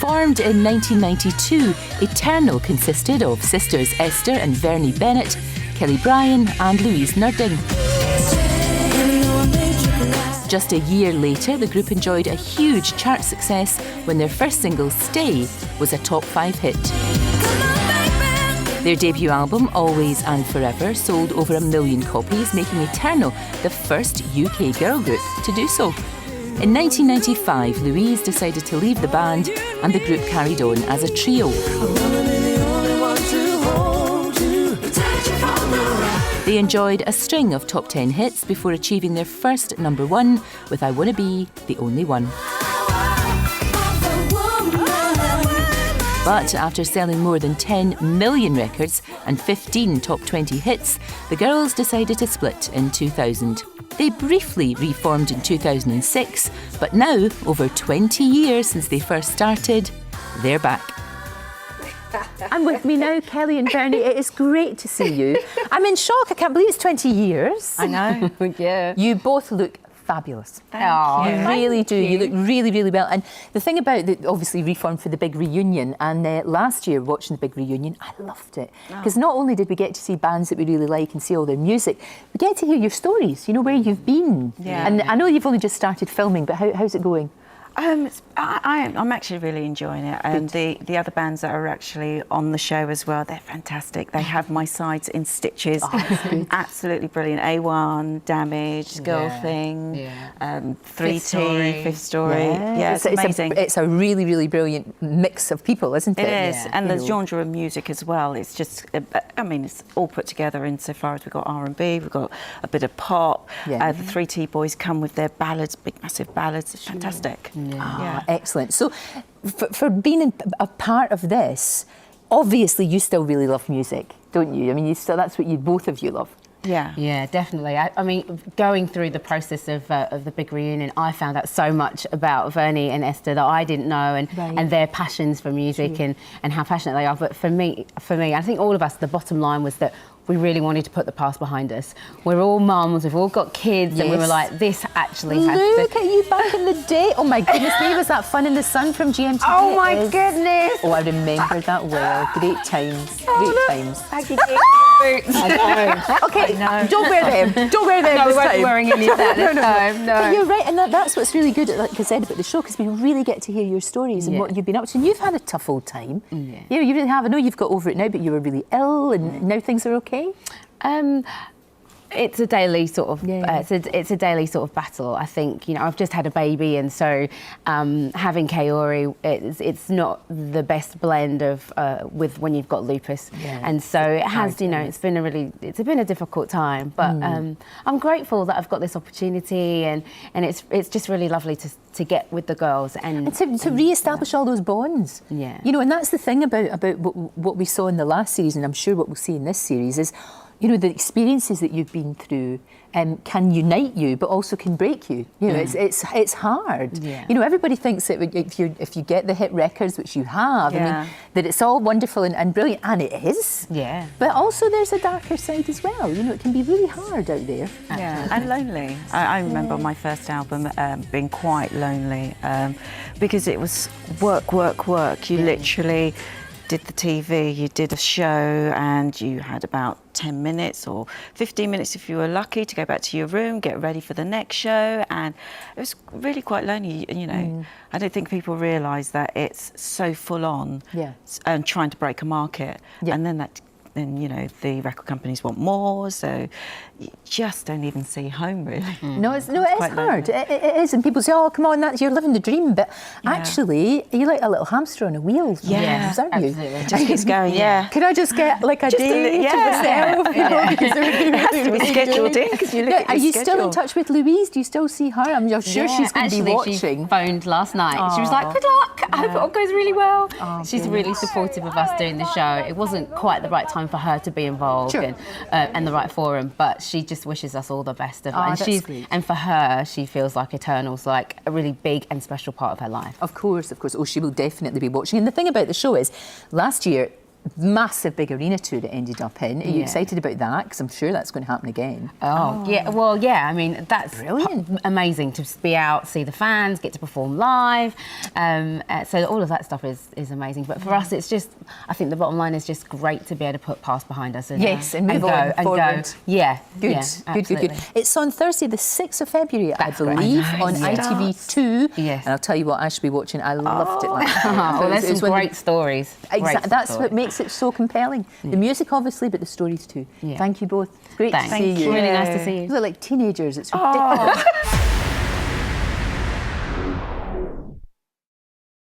Formed in 1992, Eternal consisted of sisters Esther and Vernie Bennett, Kelly Bryan and Louise Nurding. Just a year later, the group enjoyed a huge chart success when their first single, Stay, was a top 5 hit. Their debut album, Always and Forever, sold over 1 million copies, making Eternal the first UK girl group to do so. In 1995, Louise decided to leave the band and the group carried on as a trio. They enjoyed a string of top 10 hits before achieving their first number 1 with I Wanna Be the Only One. But after selling more than 10 million records and 15 top 20 hits, the girls decided to split in 2000. They briefly reformed in 2006, but now, over 20 years since they first started, they're back. And with me now, Kelly and Vernie, it is great to see you. I'm in shock, I can't believe it's 20 years. I know, yeah. You both look fabulous. Thank you. You really do. You look really, really well. And the thing about it, obviously reformed for the big reunion, and last year watching the big reunion, I loved it. Because not only did we get to see bands that we really like and see all their music, we get to hear your stories, you know, where you've been. Yeah. And I know you've only just started filming, but how's it going? I'm actually really enjoying it, and the other bands that are actually on the show as well, they're fantastic. They have my sides in stitches. Absolutely brilliant. A1, Damaged, Girl Thing, 3T, Fifth Story. Yeah, it's amazing. It's a really, really brilliant mix of people, isn't it? It is, and the genre of music as well. It's just, I mean, it's all put together insofar as we've got R&B, we've got a bit of pop. The 3T boys come with their ballads, big massive ballads. It's fantastic. Excellent. So, for being a part of this, obviously you still really love music, don't you? I mean, that's what both of you love. Yeah, definitely. I mean, going through the process of the big reunion, I found out so much about Vernie and Esther that I didn't know, and their passions for music and how passionate they are. But for me, I think all of us, the bottom line was that we really wanted to put the past behind us. We're all mums, we've all got kids, and we were like, this actually has to... Look at you back in the day. Oh my goodness me, was that Fun in the Sun from GMTV? Oh my goodness. Oh, I remember that well. Great times. Great times. Baggy boots. I know. Okay, don't wear them. Don't wear them. No, we this won't time. be wearing any of that this time. No. But you're right, and that's what's really good, like I said, about the show, because we really get to hear your stories and what you've been up to. And you've had a tough old time. You know, you really have. I know you've got over it now, but you were really ill, and now things are okay. It's a daily sort of it's a daily sort of battle. I think, you know, I've just had a baby, and so having Kaori, it's not the best blend of with when you've got lupus, and so it has, you know, it's been a difficult time, but I'm grateful that I've got this opportunity, and it's just really lovely to get with the girls and to re-establish all those bonds. You know, and that's the thing about what we saw in the last series, and I'm sure what we'll see in this series is, you know, the experiences that you've been through can unite you, but also can break you. You know, it's hard. You know, everybody thinks that if you get the hit records, which you have, I mean, that it's all wonderful and brilliant, and it is. But also there's a darker side as well. You know, it can be really hard out there. And lonely. I remember my first album being quite lonely because it was work. You literally did the TV, you did a show, and you had about 10 minutes or 15 minutes if you were lucky to go back to your room, get ready for the next show, and it was really quite lonely, you know. I don't think people realise that it's so full on and trying to break a market, and then you know, the record companies want more, so you just don't even see home, really. No, it's hard. It is, and people say, "Oh, come on, you're living the dream," but actually, you're like a little hamster on a wheel, aren't you? Absolutely. It just keeps going. Can I just get like a day to myself? You know, because it has to be scheduled in. Because you look at Are you still in touch with Louise? Do you still see her? I'm sure she's going to be watching. She phoned last night. She was like, "Good luck. I hope it all goes really well." She's really supportive of us doing the show. It wasn't quite the right time for her to be involved and the right forum, but she just wishes us all the best of it. And for her, she feels like Eternal's like a really big and special part of her life. Of course. Oh, she will definitely be watching. And the thing about the show is, last year, massive big arena tour it ended up in. Are you excited about that? Because I'm sure that's going to happen again. Oh, yeah. Well, yeah. I mean, that's brilliant. Amazing to be out, see the fans, get to perform live. So all of that stuff is amazing. But for us, it's just, I think the bottom line is just great to be able to put past behind us and move on forward. Yeah, good, yeah, good. It's on Thursday, the 6th of February, I believe, on ITV2. Yes. And I'll tell you what, I should be watching. I loved it last night. Well, there's some great stories. Exactly. That's what makes it so compelling. The music, obviously, but the stories too. Yeah. Thank you both. Great to see you. Really nice to see you. You look like teenagers. It's ridiculous.